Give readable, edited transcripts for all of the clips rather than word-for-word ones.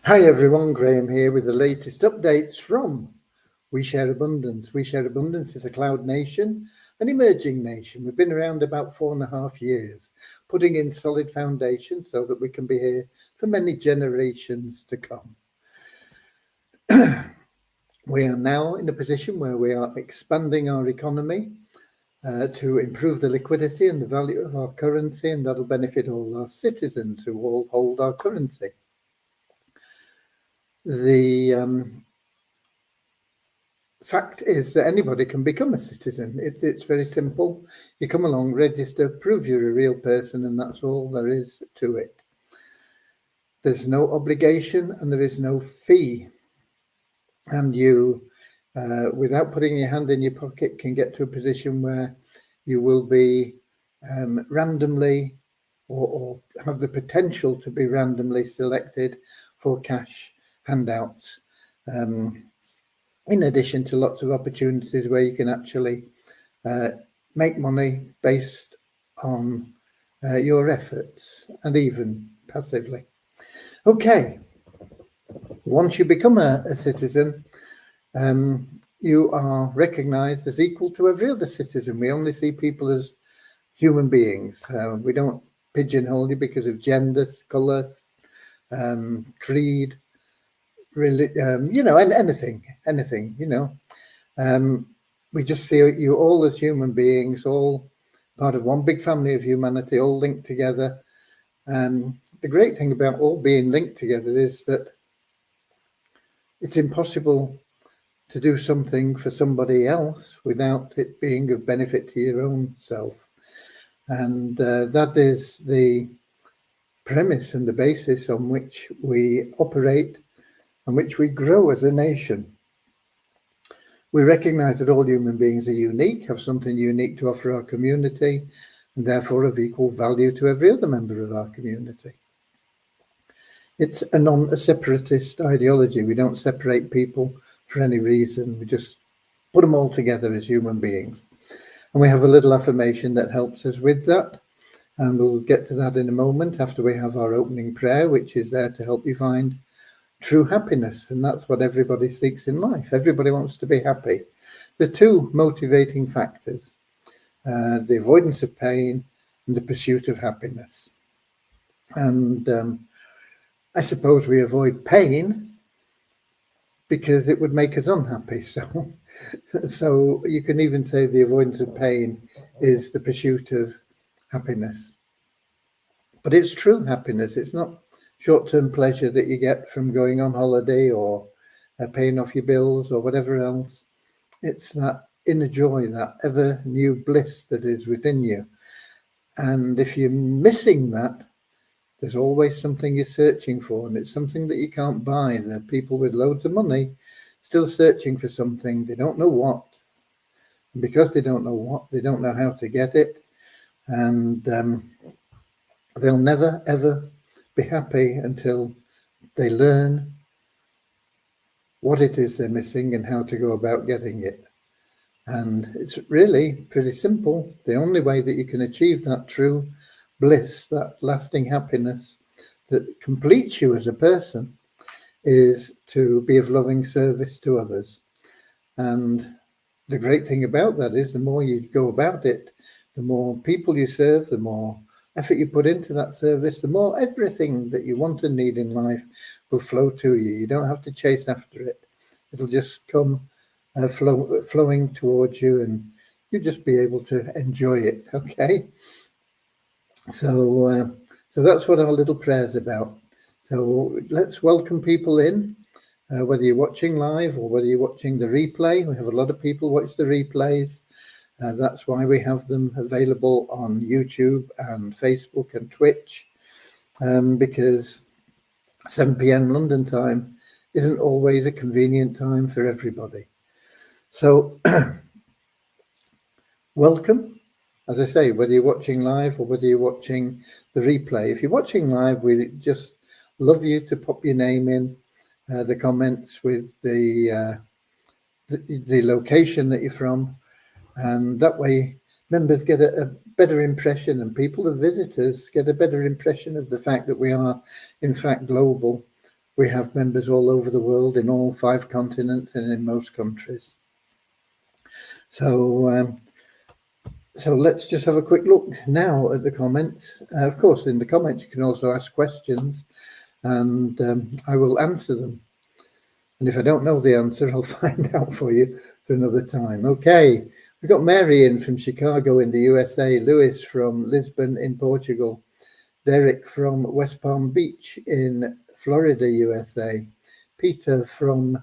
Hi everyone, Graham here with the latest updates from We Share Abundance. We Share Abundance is a cloud nation, an emerging nation. We've been around about 4.5 years, putting in solid foundations so that we can be here for many generations to come. We are now in a position where we are expanding our economy to improve the liquidity and the value of our currency, and that'll benefit all our citizens who all hold our currency. The fact is that anybody can become a citizen. It's very simple. You come along, register, prove you're a real person, and that's all there is to it. There's no obligation and there is no fee. And you, without putting your hand in your pocket, can get to a position where you will be randomly or have the potential to be randomly selected for cash handouts. In addition to lots of opportunities where you can actually make money based on your efforts and even passively. Okay, once you become a citizen, you are recognized as equal to every other citizen. We only see people as human beings. We don't pigeonhole you because of gender, colour, creed, anything, we just see you all as human beings, all part of one big family of humanity, all linked together. The great thing about all being linked together is that it's impossible to do something for somebody else without it being of benefit to your own self. And that is the premise and the basis on which we operate, on which we grow as a nation. We recognize that all human beings are unique, have something unique to offer our community, and therefore of equal value to every other member of our community. It's a non-separatist ideology. We don't separate people for any reason. We just put them all together as human beings. And we have a little affirmation that helps us with that. And we'll get to that in a moment after we have our opening prayer, which is there to help you find true happiness. And that's what everybody seeks in life. Everybody wants to be happy. The two motivating factors, the avoidance of pain and the pursuit of happiness. And I suppose we avoid pain because it would make us unhappy. So you can even say the avoidance of pain is the pursuit of happiness. But it's true happiness. It's not short-term pleasure that you get from going on holiday or paying off your bills or whatever else. It's that inner joy, that ever new bliss that is within you. And if you're missing that, there's always something you're searching for, and it's something that you can't buy. There are people with loads of money still searching for something. They don't know what. And because they don't know what, they don't know how to get it. And they'll never, ever be happy until they learn what it is they're missing and how to go about getting it. And it's really pretty simple. The only way that you can achieve that true bliss, that lasting happiness that completes you as a person, is to be of loving service to others. And the great thing about that is the more you go about it, the more people you serve, the more effort you put into that service, the more everything that you want and need in life will flow to you. You don't have to chase after it. It'll just come flowing towards you, and you'll just be able to enjoy it. Okay. So that's what our little prayer is about. So let's welcome people in, whether you're watching live or whether you're watching the replay. We have a lot of people watch the replays. That's why we have them available on YouTube and Facebook and Twitch, because 7 p.m. London time isn't always a convenient time for everybody. So welcome. As I say, whether you're watching live or whether you're watching the replay. If you're watching live, we just love you to pop your name in the comments with the location that you're from. And that way, members get a better impression, and people, the visitors, get a better impression of the fact that we are, in fact, global. We have members all over the world, in all 5 continents and in most countries. So let's just have a quick look now at the comments. Of course, in the comments you can also ask questions, and I will answer them. And if I don't know the answer, I'll find out for you for another time. Okay, we've got Mary in from Chicago in the USA, Lewis from Lisbon in Portugal, Derek from West Palm Beach in Florida, USA, Peter from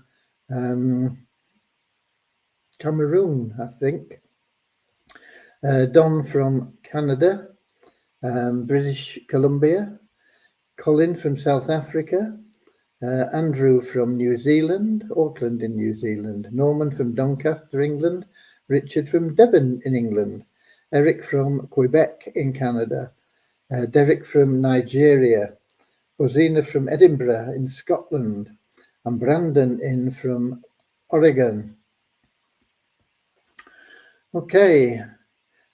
Cameroon, I think, Don from Canada, British Columbia, Colin from South Africa, Andrew from New Zealand, Auckland in New Zealand, Norman from Doncaster, England, Richard from Devon in England, Eric from Quebec in Canada, Derek from Nigeria, Rosina from Edinburgh in Scotland, and Brandon in from Oregon. Okay,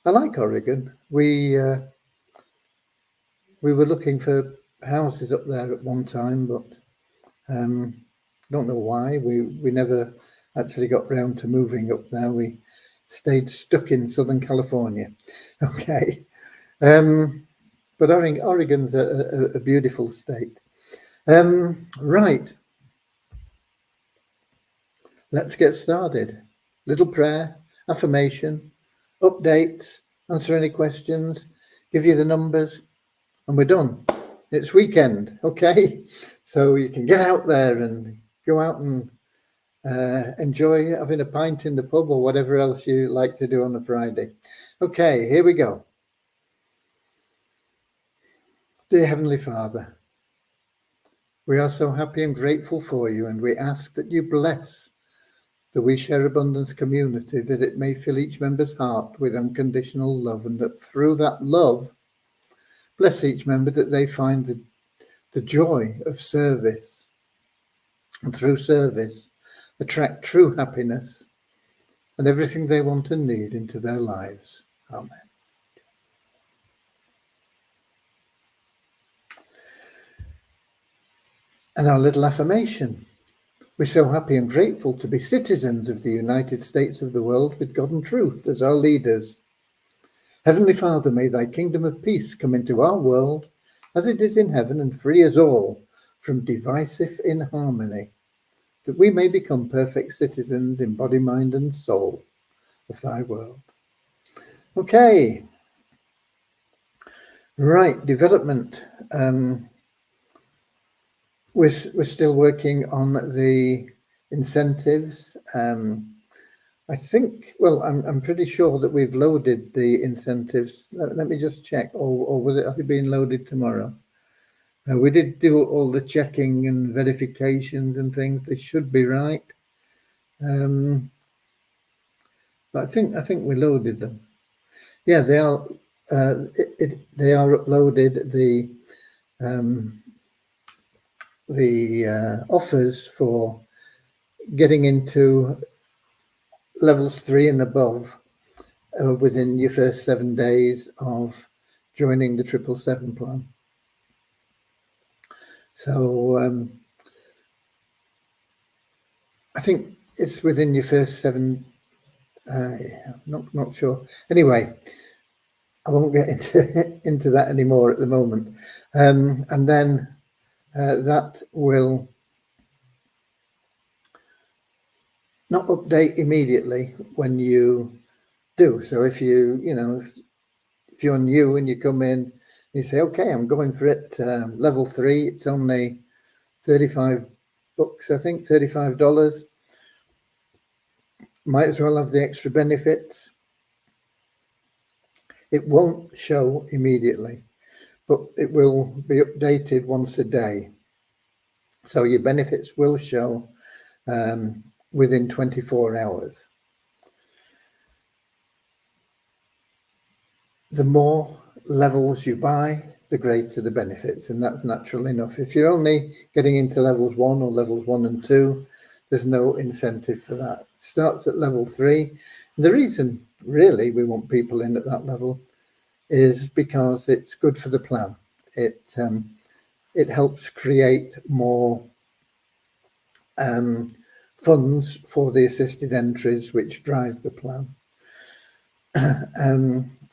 I like Oregon. We were looking for houses up there at one time, but don't know why. We never actually got round to moving up there. We stayed stuck in Southern California. Okay, but Oregon's a beautiful state. Right, let's get started. Little prayer, affirmation, updates, answer any questions, give you the numbers, and we're done. It's weekend, okay? So you can get out there and go out and enjoy having a pint in the pub or whatever else you like to do on a Friday. Okay, here we go. Dear Heavenly Father, we are so happy and grateful for you, and we ask that you bless the We Share Abundance community, that it may fill each member's heart with unconditional love, and that through that love, bless each member that they find the joy of service, and through service attract true happiness and everything they want and need into their lives. Amen. And our little affirmation. We're so happy and grateful to be citizens of the United States of the world with God and truth as our leaders. Heavenly Father, may thy kingdom of peace come into our world as it is in heaven, and free us all from divisive inharmony, that we may become perfect citizens in body, mind, and soul of thy world. Okay. Right, development. We're still working on the incentives. I think, well, I'm pretty sure that we've loaded the incentives. Let me just check, or will it be being loaded tomorrow? We did do all the checking and verifications and things. They should be right. But I think we loaded them. Yeah, they are. They are uploaded. The offers for getting into levels 3 and above within your first 7 days of joining the 777 plan. So I think it's within your first 7. Not sure. Anyway, I won't get into that anymore at the moment. And then that will not update immediately when you do. So if you're new and you come in, you say, okay, I'm going for it, level 3, it's only $35, I think, $35. Might as well have the extra benefits. It won't show immediately, but it will be updated once a day. So your benefits will show within 24 hours. The more levels you buy, the greater the benefits, and that's natural enough. If you're only getting into levels 1 or levels 1 and 2, there's no incentive for that. It starts at level 3. And the reason really we want people in at that level is because it's good for the plan. It helps create more funds for the assisted entries which drive the plan.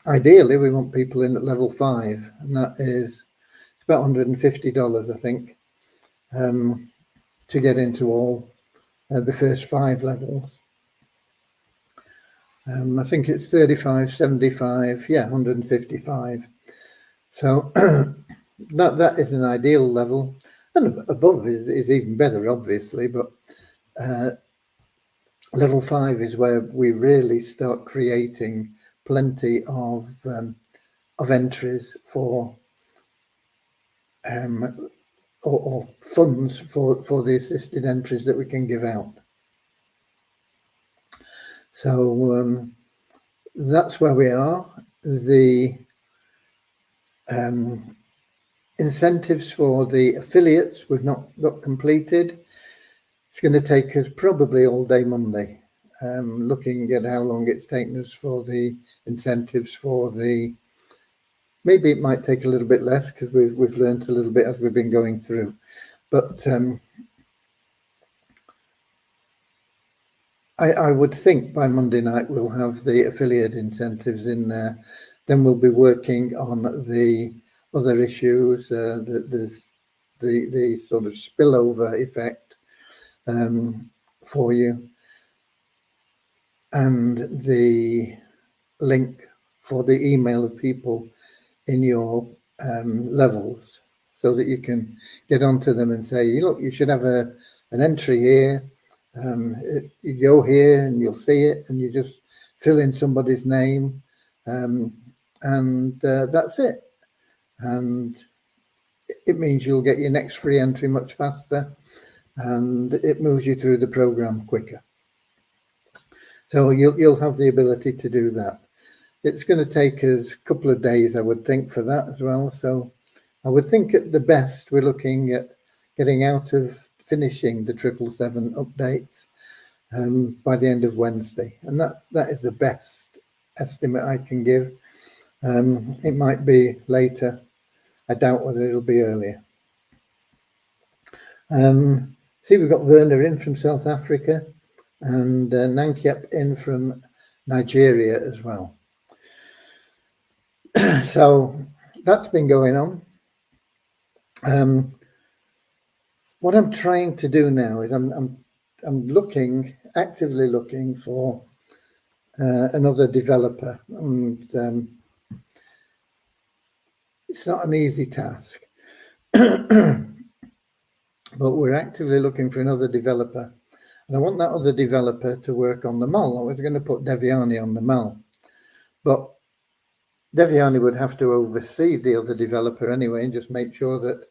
Ideally, we want people in at level 5, and that is it's about $150, I think, to get into all the first 5 levels. I think it's 35, 75, yeah, 155. So that is an ideal level, and above is even better, obviously. But level 5 is where we really start creating plenty of entries for or funds for the assisted entries that we can give out. So that's where we are. The incentives for the affiliates we've not got completed. It's going to take us probably all day Monday, looking at how long it's taken us for the incentives for the. Maybe it might take a little bit less because we've learned a little bit as we've been going through, but I would think by Monday night we'll have the affiliate incentives in there. Then we'll be working on the other issues. There's the sort of spillover effect for you, and the link for the email of people in your levels, so that you can get onto them and say, look, you should have an entry here. You go here and you'll see it, and you just fill in somebody's name, and that's it. And it means you'll get your next free entry much faster, and it moves you through the program quicker. So you'll have the ability to do that. It's going to take us a couple of days, I would think, for that as well. So I would think at the best we're looking at getting out of finishing the 777 updates by the end of Wednesday, and that is the best estimate I can give. It might be later. I doubt whether it'll be earlier. See, we've got Werner in from South Africa, and Nankyep in from Nigeria as well. So that's been going on. What I'm trying to do now is I'm actively looking for another developer, and it's not an easy task. But we're actively looking for another developer, and I want that other developer to work on the mall. I was going to put Deviani on the mall, but Deviani would have to oversee the other developer anyway and just make sure that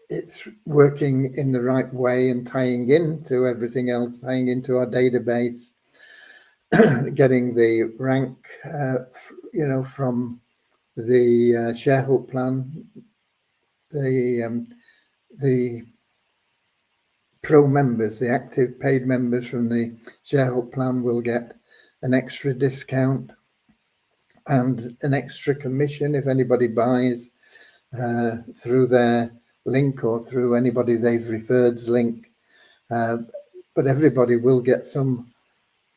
it's working in the right way and tying into everything else, tying into our database, getting the rank, from the shareholder plan, the pro members, the active paid members from the shareholder plan will get an extra discount and an extra commission if anybody buys through their link or through anybody they've referred's link. But everybody will get some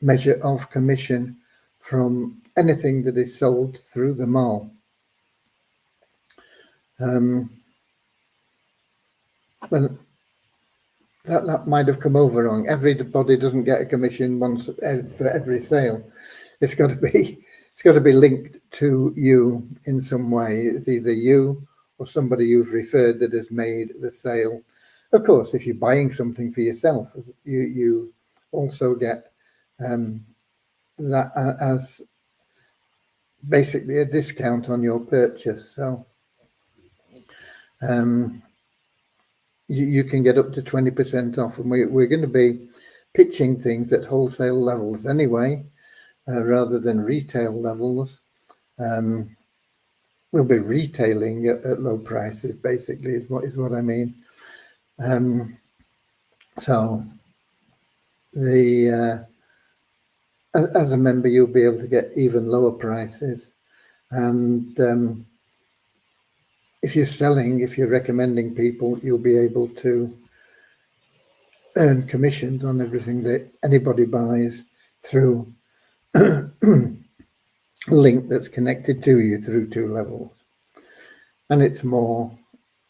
measure of commission from anything that is sold through the mall. But that might have come over wrong. Everybody doesn't get a commission once for every sale. It's got to be linked to you in some way. It's either you or somebody you've referred that has made the sale. Of course, if you're buying something for yourself, you also get that as basically a discount on your purchase. So you can get up to 20% off, and we're going to be pitching things at wholesale levels anyway, rather than retail levels. We'll be retailing at low prices, basically, is what I mean. So as a member, you'll be able to get even lower prices, and if you're recommending people, you'll be able to earn commissions on everything that anybody buys through a link that's connected to you through 2 levels. And it's more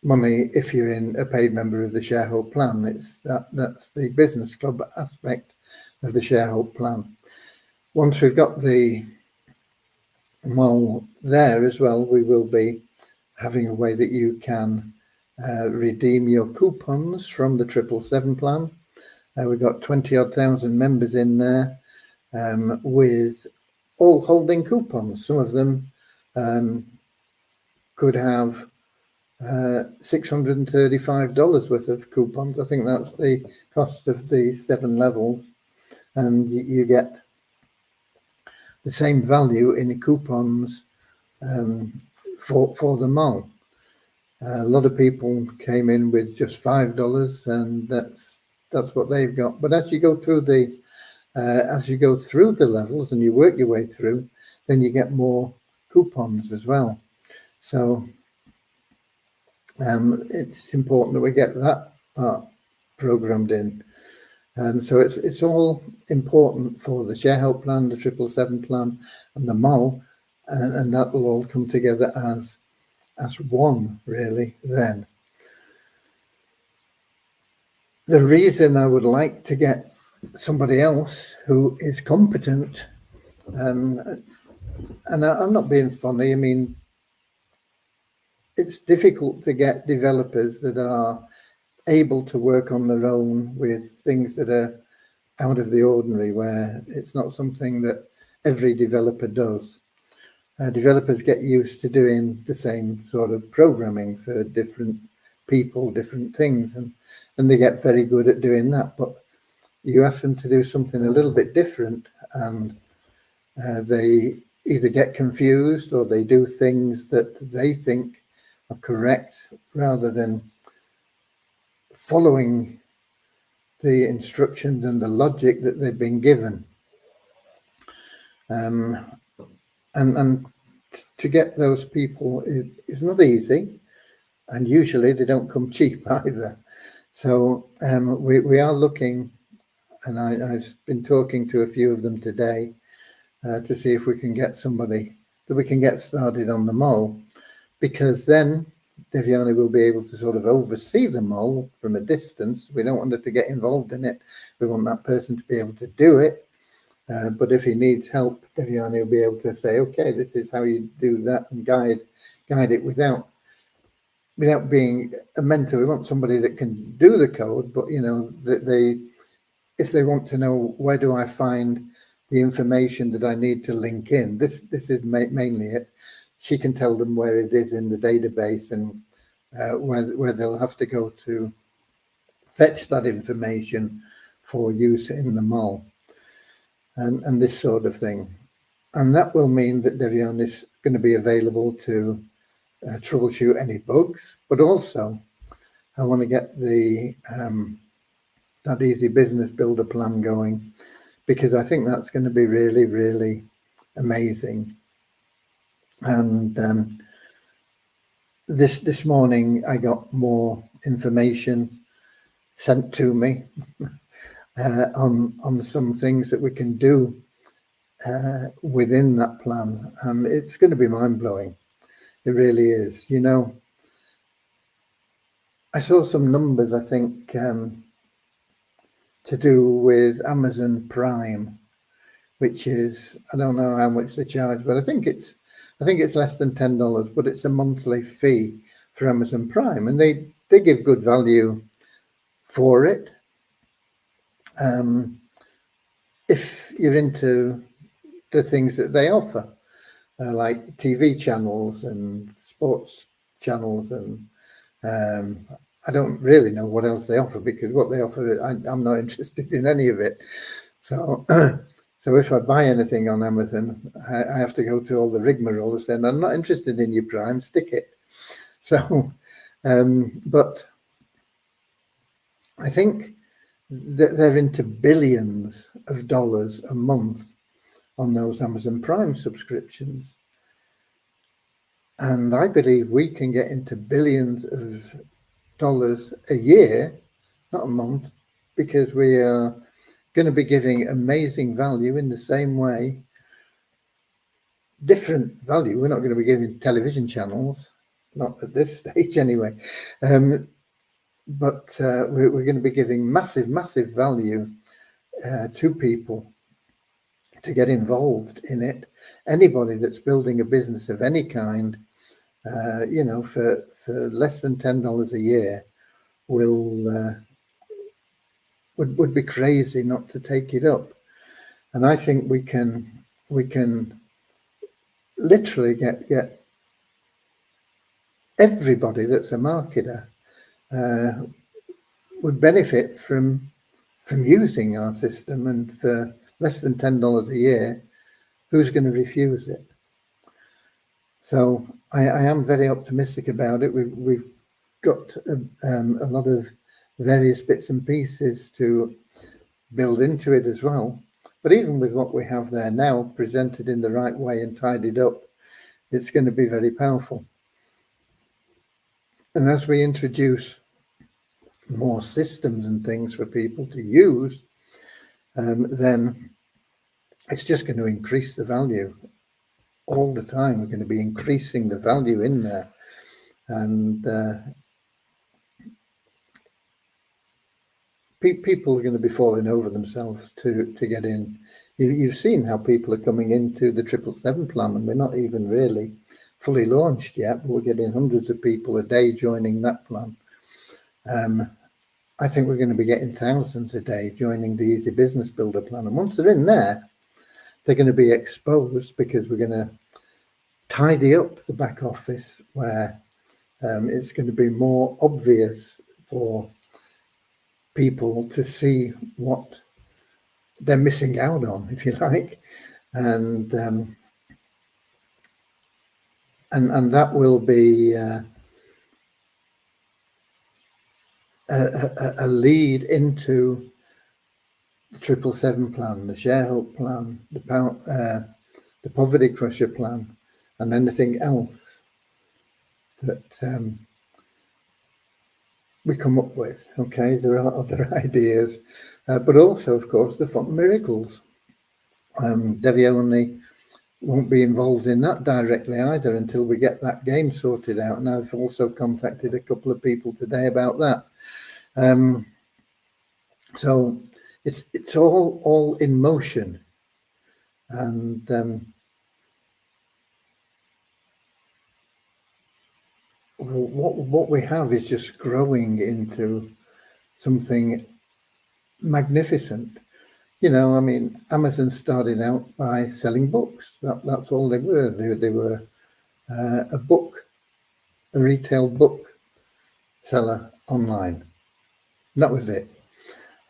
money if you're in a paid member of the shareholder plan. That's the business club aspect of the shareholder plan. Once we've got the mall there as well, we will be having a way that you can redeem your coupons from the 777 plan. We've got 20 odd thousand members in there with all holding coupons. Some of them could have $635 worth of coupons. I think that's the cost of the 7 levels, and you get the same value in coupons for the mall. A lot of people came in with just $5, and that's what they've got. But as you go through the levels and you work your way through, then you get more coupons as well. So it's important that we get that part programmed in. So it's all important for the shareholder plan, the 777 plan, and the mall, and that will all come together as one, really. Then the reason I would like to get somebody else who is competent, and I'm not being funny. I mean, it's difficult to get developers that are able to work on their own with things that are out of the ordinary, where it's not something that every developer does. Developers get used to doing the same sort of programming for different people, different things, and they get very good at doing that. But you ask them to do something a little bit different, and they either get confused or they do things that they think are correct rather than following the instructions and the logic that they've been given. And to get those people is not easy, and usually they don't come cheap either. So we are looking, and I've been talking to a few of them today to see if we can get somebody that we can get started on the mall, because then Deviani will be able to sort of oversee the mall from a distance. We don't want her to get involved in it. We want that person to be able to do it. But if he needs help, Deviani will be able to say, okay, this is how you do that, and guide it without being a mentor. We want somebody that can do the code, but that if they want to know, where do I find the information that I need to link in, this is mainly it. She can tell them where it is in the database, and where they'll have to go to fetch that information for use in the mall, and this sort of thing. And that will mean that Devian is going to be available to troubleshoot any bugs, but also I want to get the that easy business builder plan going, because I think that's going to be really, really amazing. And this morning I got more information sent to me on some things that we can do within that plan, and it's going to be mind-blowing. It really is. I saw some numbers, I think, to do with Amazon Prime, which is, I don't know how much they charge, but I think it's less than $10, but it's a monthly fee for Amazon Prime, and they give good value for it. If you're into the things that they offer, like TV channels and sports channels, and I don't really know what else they offer, because what they offer, I'm not interested in any of it. So so if I buy anything on Amazon, I have to go through all the rigmarole saying, I'm not interested in your Prime, stick it. So, but I think that they're into billions of dollars a month on those Amazon Prime subscriptions. And I believe we can get into billions of dollars a year, not a month, because we are going to be giving amazing value in the same way. Different value. We're not going to be giving television channels, not at this stage anyway. But we're going to be giving massive value to people to get involved in it. Anybody that's building a business of any kind, for less than $10 a year, would be crazy not to take it up. And I think we can literally get everybody that's a marketer would benefit from using our system, and for less than $10 a year, who's going to refuse it? So I am very optimistic about it. We've got a lot of various bits and pieces to build into it as well. But even with what we have there now, presented in the right way and tidied up, it's going to be very powerful. And as we introduce more systems and things for people to use, then it's just going to increase the value all the time. We're going to be increasing the value in there. And people are going to be falling over themselves to get in. You've seen how people are coming into the 777 plan, and we're not even really fully launched yet, but we're getting hundreds of people a day joining that plan. I think we're going to be getting thousands a day joining the Easy Business Builder plan. And once they're in there, they're going to be exposed, because we're going to tidy up the back office where it's going to be more obvious for people to see what they're missing out on, if you like, and that will be a lead into the 777 plan, the Share Hope plan, the Poverty Crusher plan, and anything else that we come up with. Okay, there are other ideas, but also, of course, the Font Miracles. Debbie only won't be involved in that directly either until we get that game sorted out. And I've also contacted a couple of people today about that. So it's all in motion, and what we have is just growing into something magnificent. I mean, Amazon started out by selling books. That's all they were. They were a retail book seller online. That was it.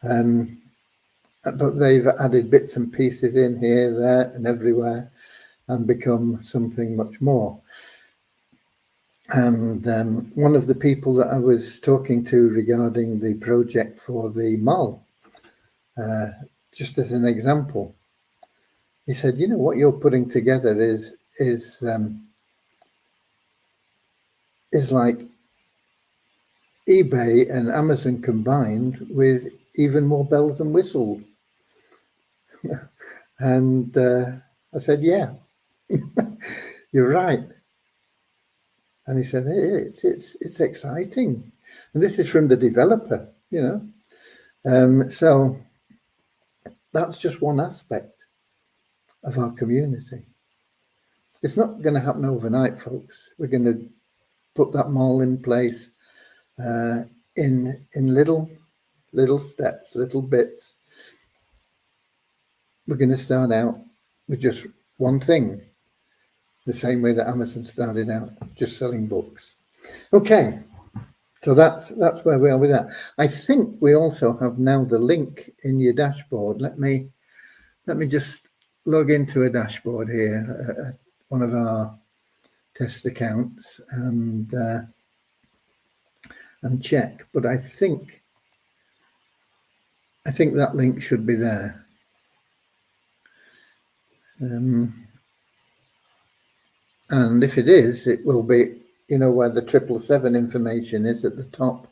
But they've added bits and pieces in here, there, and everywhere, and become something much more. And one of the people that I was talking to regarding the project for the mall, just as an example, he said, what you're putting together is like eBay and Amazon combined, with even more bells and whistles. And I said, yeah, you're right. And he said, hey, it's exciting. And this is from the developer, so that's just one aspect of our community. It's not going to happen overnight, folks. We're going to put that mall in place in little steps, little bits. We're going to start out with just one thing, the same way that Amazon started out, just selling books. Okay, so that's where we are with that. I think we also have now the link in your dashboard. Let me just log into a dashboard here, one of our test accounts, and check. But I think that link should be there. And if it is, it will be, where the 777 information is at the top.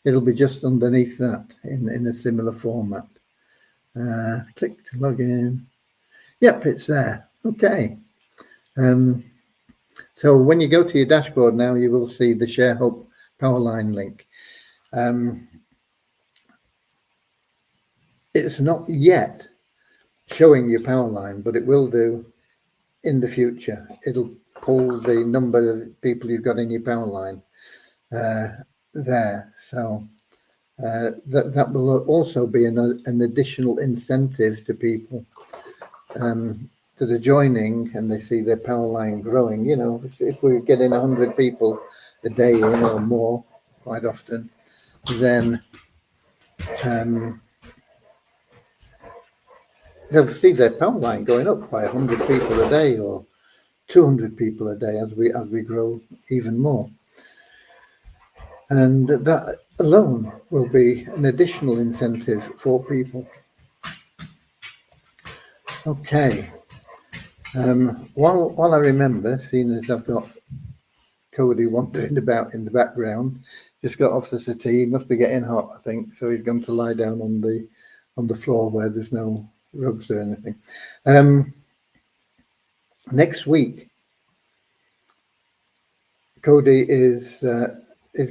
it'll be just underneath that in a similar format. Click to log in. Yep, it's there. Okay. So when you go to your dashboard now, you will see the ShareHub Powerline link. It's not yet showing your Powerline, but it will do in the future. It'll pull the number of people you've got in your Powerline there. So that will also be an additional incentive to people that are joining, and they see their Powerline growing. You know, if we're getting 100 people a day in or more, quite often, then they'll see their Powerline going up by 100 people a day or 200 people a day as we grow even more. And that alone will be an additional incentive for people. Okay. While I remember, seeing as I've got Cody wandering about in the background, just got off the settee, must be getting hot, I think, so he's going to lie down on the floor where there's no rugs or anything. Next week, Cody is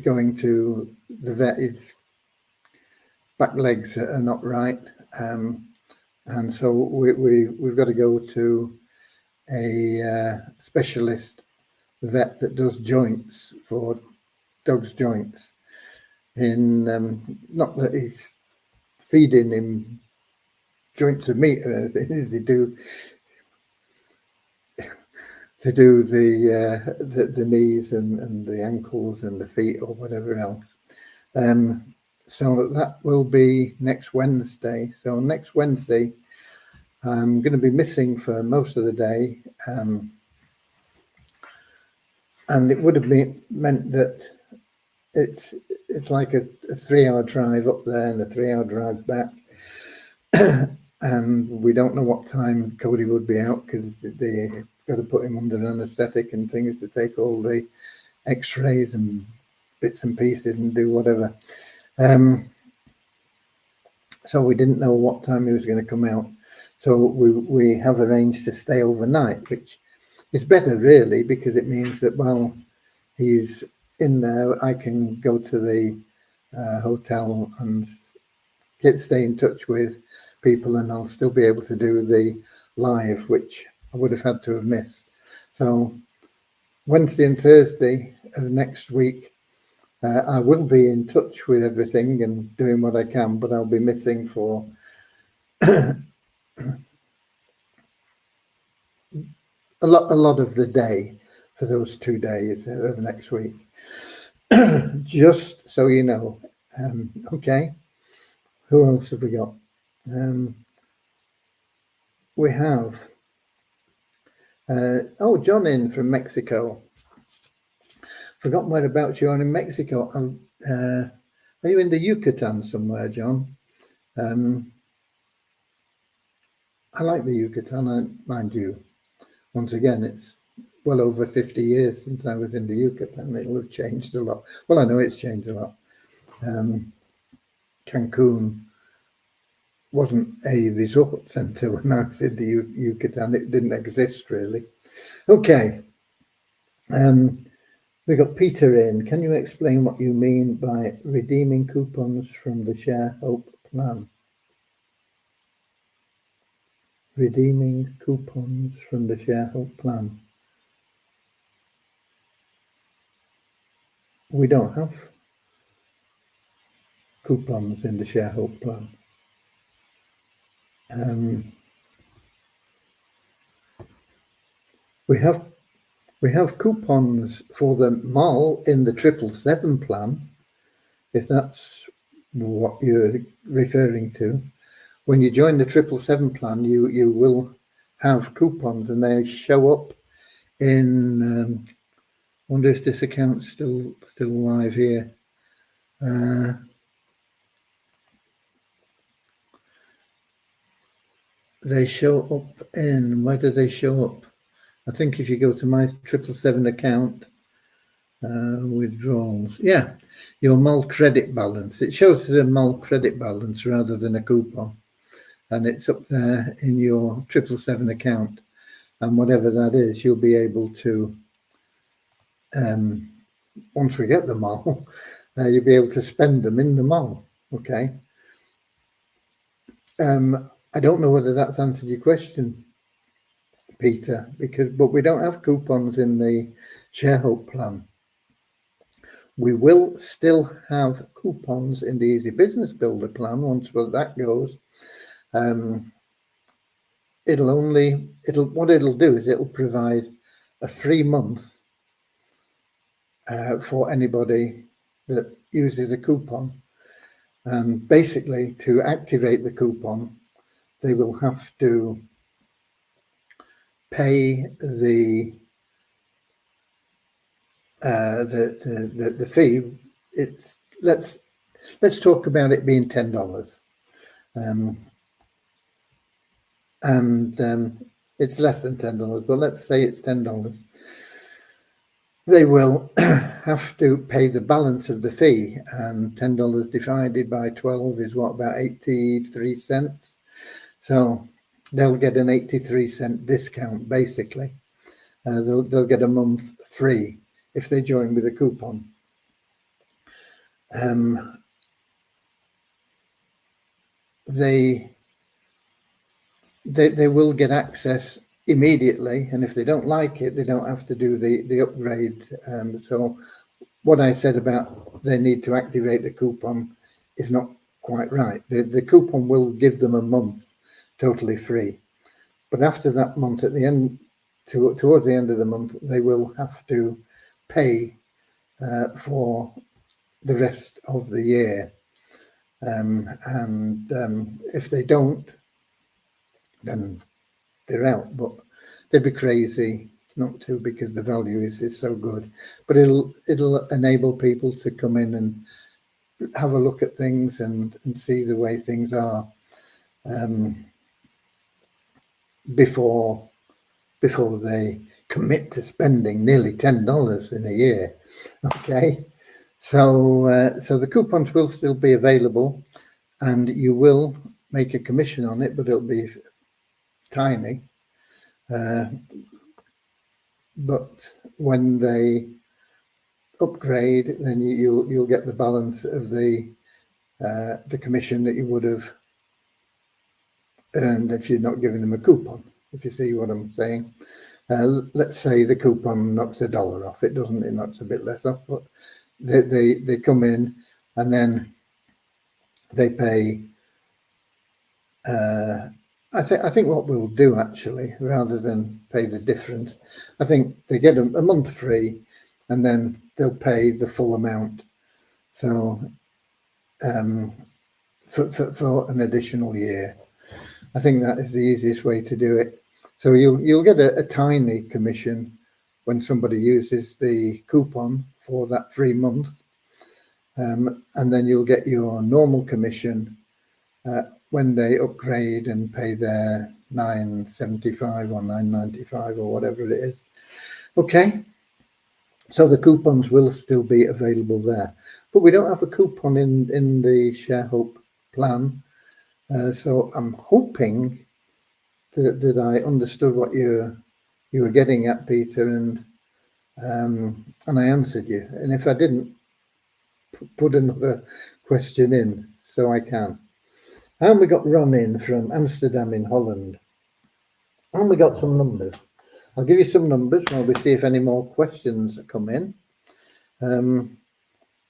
going to the vet. His back legs are not right, and so we've got to go to a specialist vet that does joints for dogs' joints. In not that he's feeding him joints of meat or anything. They do the knees and the ankles and the feet or whatever else. So that will be next Wednesday. So next Wednesday, I'm going to be missing for most of the day. And it would have meant that it's like a 3-hour drive up there and a 3-hour drive back. And we don't know what time Cody would be out because they got to put him under anaesthetic and things to take all the x-rays and bits and pieces and do whatever. So we didn't know what time he was going to come out. So we have arranged to stay overnight, which is better really, because it means that while he's in there, I can go to the hotel and stay in touch with people, and I'll still be able to do the live, which I would have had to have missed. So Wednesday and Thursday of next week, I will be in touch with everything and doing what I can, but I'll be missing for a lot of the day for those 2 days of next week. Just so you know. Okay. Who else have we got? We have John in from Mexico. Forgotten whereabouts you are in Mexico. Are you in the Yucatan somewhere, John? I like the Yucatan, mind you. Once again, it's well over 50 years since I was in the Yucatan. It'll have changed a lot. Well, I know it's changed a lot. Cancun wasn't a resort centre when I was in the Yucatan. It didn't exist really. Okay. We got Peter in. Can you explain what you mean by redeeming coupons from the Share Hope plan? Redeeming coupons from the Share Hope plan. We don't have coupons in the Share Hope plan. We have coupons for the mall in the 777 plan, if that's what you're referring to. When you join the 777 plan, you will have coupons, and they show up in. Wonder if this account's still live here. They show up in. Where do they show up? I think if you go to my 777 account, Withdrawals. Yeah, your mall credit balance. It shows as a mall credit balance rather than a coupon. And it's up there in your 777 account. And whatever that is, you'll be able to, once we get the mall, you'll be able to spend them in the mall. Okay. I don't know whether that's answered your question, Peter, but we don't have coupons in the Sharehope plan. We will still have coupons in the Easy Business Builder plan once that goes. What it'll do is it'll provide a free month for anybody that uses a coupon. And basically, to activate the coupon, they will have to pay the fee. Let's talk about it being $10, and it's less than $10, but let's say it's $10. They will have to pay the balance of the fee, and $10 divided by 12 is what, about 83 cents. So they'll get an 83-cent discount, basically. They'll get a month free if they join with a coupon. They will get access immediately, and if they don't like it, they don't have to do the upgrade. So what I said about they need to activate the coupon is not quite right. The coupon will give them a month totally free, but after that month, at the end, towards the end of the month, they will have to pay for the rest of the year. If they don't, then they're out. But they'd be crazy not to, because the value is so good. But it'll enable people to come in and have a look at things and see the way things are before they commit to spending nearly $10 in a year. Okay, so the coupons will still be available, and you will make a commission on it, but it'll be tiny. But when they upgrade, then you'll get the balance of the commission that you would have earned if you're not giving them a coupon. If you see what I'm saying. Let's say the coupon knocks $1 off. It doesn't. It knocks a bit less off, but they come in and then they pay. I think what we'll do, actually, rather than pay the difference, I think they get a month free, and then they'll pay the full amount. So for an additional year, I think that is the easiest way to do it. So you'll get a tiny commission when somebody uses the coupon for that free month, and then you'll get your normal commission when they upgrade and pay their $9.75 or $9.95 or whatever it is. Okay, so the coupons will still be available there, but we don't have a coupon in the Sharehope plan. So I'm hoping that I understood what you were getting at, Peter, and I answered you. And if I didn't, put another question in so I can. And we got Ron in from Amsterdam in Holland. And we got some numbers. I'll give you some numbers while we see if any more questions come in.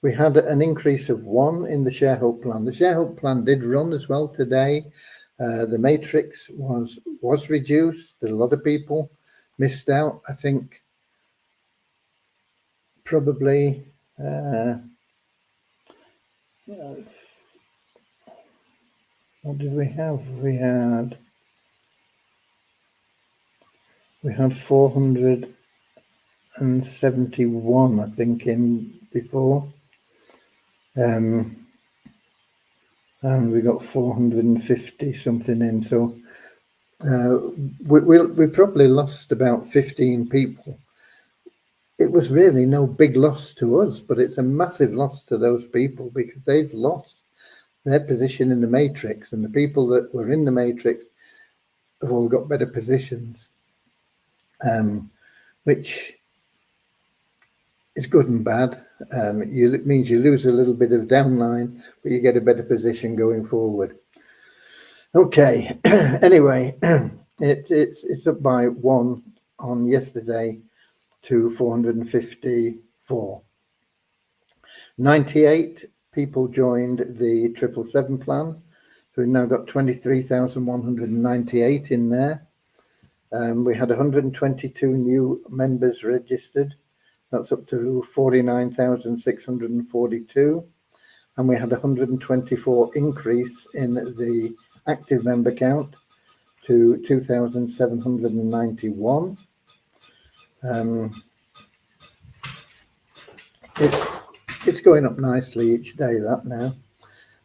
We had an increase of 1 in the Sharehope plan. The Sharehope plan did run as well today. The matrix was reduced. A lot of people missed out. I think probably what did we have? We had 471, I think, in before. And we got 450 something in. So we probably lost about 15 people it was really no big loss to us, but it's a massive loss to those people because they've lost their position in the matrix, and the people that were in the matrix have all got better positions, which is good and bad. It means you lose a little bit of downline, but you get a better position going forward. Okay, anyway, it's up by 1 on yesterday to 454. 98 people joined the 777 plan. So we've now got 23,198 in there. We had 122 new members registered. That's up to 49,642. And we had 124 increase in the active member count to 2,791. It's going up nicely each day, that now.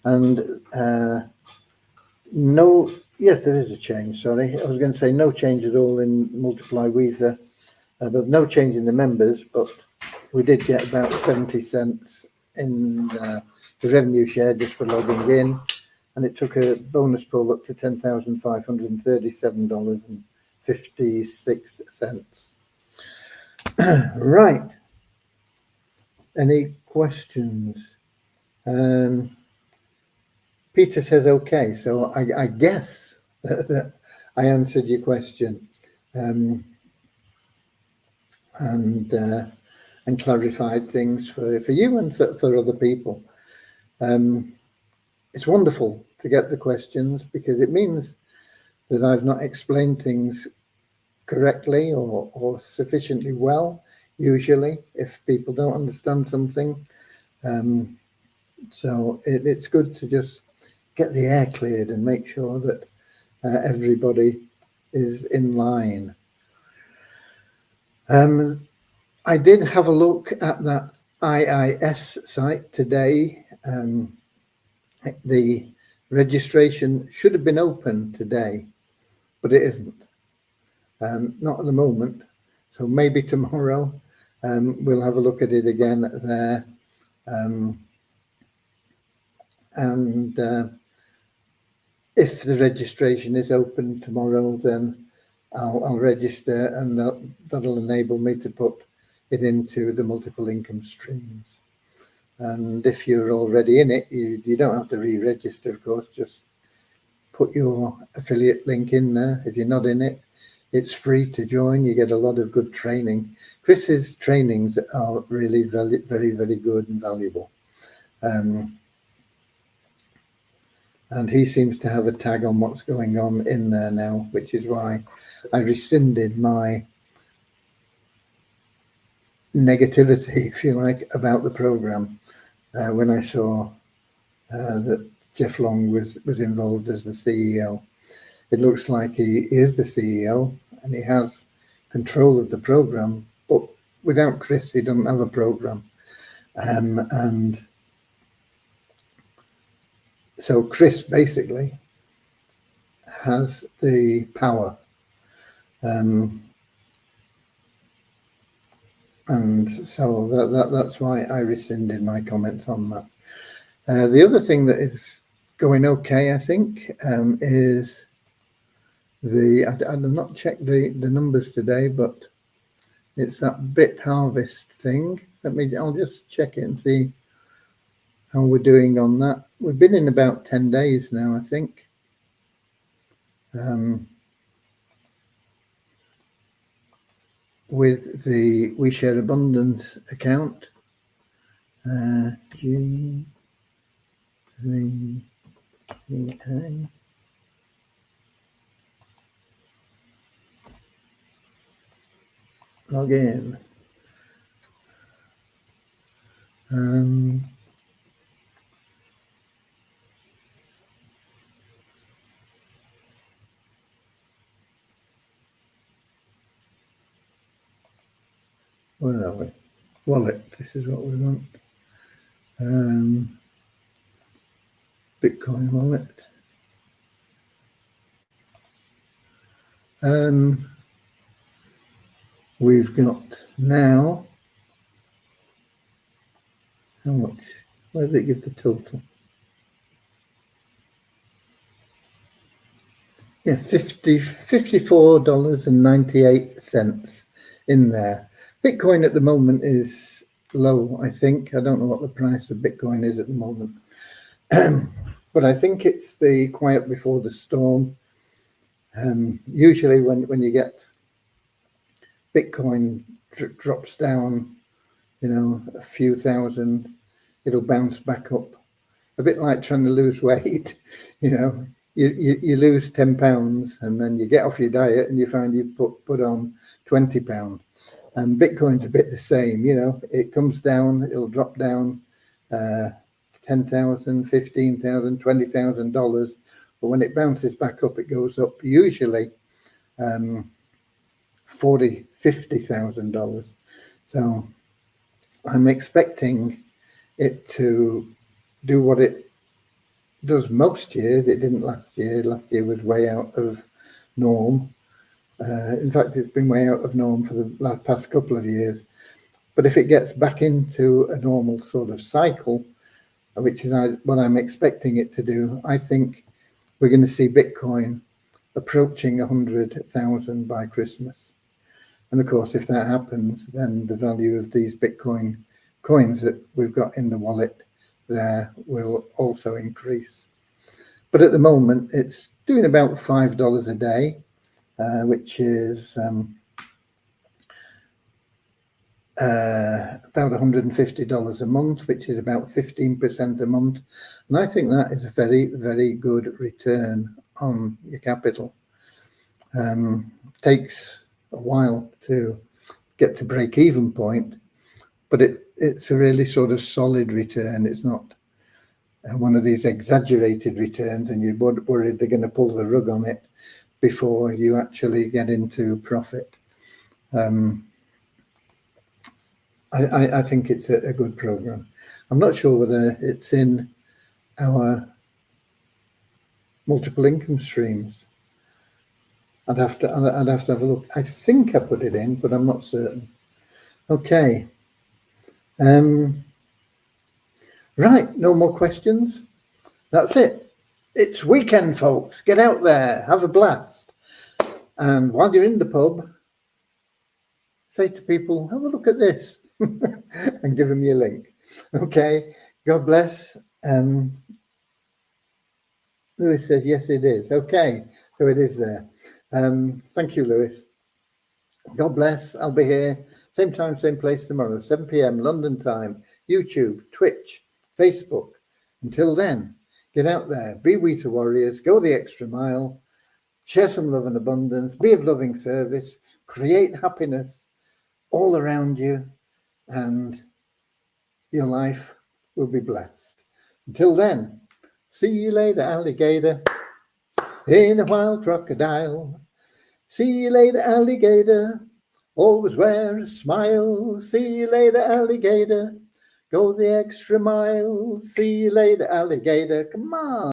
And yes, there is a change, sorry. I was going to say no change at all in Multiply Weezer, but no change in the members, but we did get about 70 cents in the revenue share just for logging in, and it took a bonus pool up to $10,537.56. Right. Any questions? Peter says okay, so I guess that I answered your question and clarified things for you and for other people. It's wonderful to get the questions because it means that I've not explained things correctly or sufficiently well, usually, if people don't understand something. So it's good to just get the air cleared and make sure that everybody is in line. I did have a look at that IIS site today. The registration should have been open today, but it isn't. Not at the moment. So maybe tomorrow we'll have a look at it again there. If the registration is open tomorrow, then I'll register, and that'll enable me to put it into the multiple income streams. And if you're already in it, you don't have to re-register, of course. Just put your affiliate link in there. If you're not in it, it's free to join. You get a lot of good training. Chris's trainings are really very, very, very good and valuable. And he seems to have a tag on what's going on in there now, which is why I rescinded my negativity, if you like, about the program when I saw that Jeff Long was involved as the CEO. It looks like he is the CEO and he has control of the program, but without Chris, he doesn't have a program. And so Chris basically has the power. And so that's why I rescinded my comments on that. The other thing that is going okay, I think, is I've not checked the numbers today, but it's that bit harvest thing. I'll just check it and see how we're doing on that. We've been in about 10 days now, I think. With the We Share Abundance account. G3A. Log in. Where are we? Wallet. This is what we want. Bitcoin wallet. We've got now How much? Where does it give the total? Yeah, $54.98 in there. Bitcoin at the moment is low, I think. I don't know what the price of Bitcoin is at the moment. But I think it's the quiet before the storm. Usually when you get Bitcoin drops down, a few thousand, it'll bounce back up. A bit like trying to lose weight, you lose £10 and then you get off your diet and you find you put on £20. And Bitcoin's a bit the same, it comes down, it'll drop down $10,000, $15,000, $20,000. But when it bounces back up, it goes up usually $40,000, $50,000. So I'm expecting it to do what it does most years. It didn't last year. Last year was way out of norm. In fact, it's been way out of norm for the past couple of years. But if it gets back into a normal sort of cycle, which is what I'm expecting it to do, I think we're going to see Bitcoin approaching 100,000 by Christmas. And of course, if that happens, then the value of these Bitcoin coins that we've got in the wallet there will also increase. But at the moment, it's doing about $5 a day, which is about $150 a month, which is about 15% a month. And I think that is a very, very good return on your capital. Takes a while to get to break-even point, but it's a really sort of solid return. It's not one of these exaggerated returns and you're worried they're going to pull the rug on it before you actually get into profit. I think it's a good program. I'm not sure whether it's in our multiple income streams. I'd have to have a look. I think I put it in, but I'm not certain. Okay. Right, no more questions. That's it. It's weekend, folks. Get out there, have a blast. And while you're in the pub, say to people, have a look at this and give them your link. Okay, God bless. Lewis says, yes, it is. Okay, so it is there. Thank you, Lewis. God bless. I'll be here, same time, same place tomorrow, 7 p.m. London time, YouTube, Twitch, Facebook. Until then, get out there, be Weta Warriors, go the extra mile, share some love and abundance, be of loving service, create happiness all around you, and your life will be blessed. Until then, see you later, alligator, in a wild crocodile. See you later, alligator, always wear a smile. See you later, alligator, go the extra mile. See you later, alligator, come on.